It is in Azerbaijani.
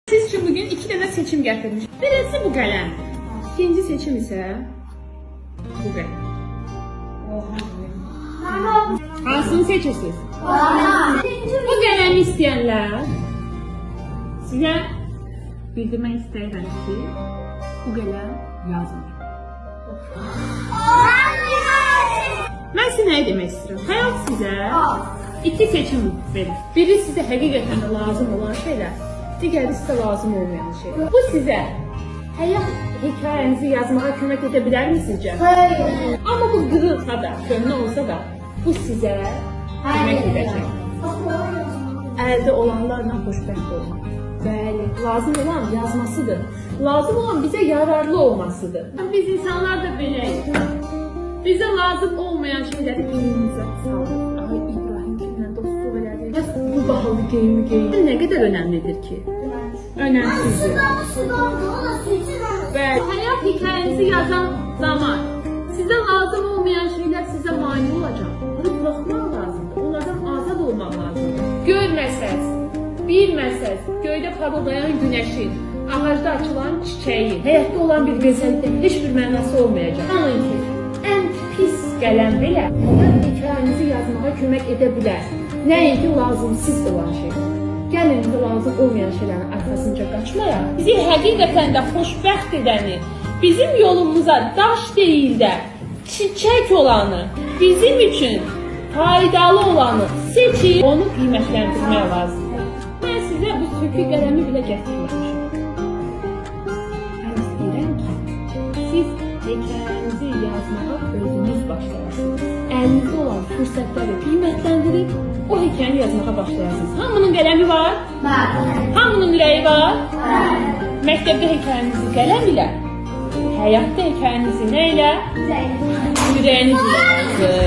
Siz için bugün 2 tane seçim getirmiş. Birisi bu kalem. İkinci seçim ise bu kalem. Hansını seçirsiniz? Bu kalemi isteyenler size bildirmek isterim ki bu kalem yazmır. Ben size ne demek istiyorum? Hayat size iki seçim verir. Biri size hakikaten de lazım olan şeyler, diğeri size lazım olmayan şeyler. Bu size hayat hikayenizi yazmaya kömek edebilir mi sizce? Hayır. Ama bu kırılsa da, gönlü olsa da bu size kömek edecek. Elde olanlarla xoşbəxt olmaq. Bəli, lazım olan yazmasıdır. Lazım olan bize yararlı olmasıdır. Biz insanlar da beləyik. Bize lazım olmayan şeyleri beynimize salır. Ay İbrahim kimle dostluq elədi. Bu bahalı geyimi geyim. Ne kadar önemlidir ki? Önemsizdir. Bəli, hayat hikayenizi yazan zaman size lazım olmayan şeyler size mani olacak. Bunu bırakmaq lazımdır. Onlardan azad olmaq lazımdır. Görməsəz, bilməsəz, göydə parıldayan güneşin, ağacda açılan çiçeği, hayatta olan bir gözəllikdə heç bir mənası olmayacaq. Anlayın ki, ən pis qələm belə hayat hikayenizi yazmağa kömək edə bilər. Nəinki lazımsız olan şey. Gəlin indi lazım olmayan şeylərin arxasınca qaçmayaq. Bizi həqiqətən də xoşbəxt edəni, bizim yolumuza daş değil də çiçək olanı, bizim üçün faydalı olanı seçip onu qiymətləndirmək lazımdır. Mən sizə bu sökük qələmi belə gətirməmişim. Mən istəyirəm ki, siz hekayənizi yazmağa özünüz başlayasınız. Əlinizdə olan fürsətləri qiymətləndirib o hekayəni yazmağa başlayasınız. Hamının qələmi var? Var. Hamının ürəyi var? Var. Məktəbdə hekayənizi qələm ilə, həyatda hekayənizi nə ilə? Ürəyiniz ilə.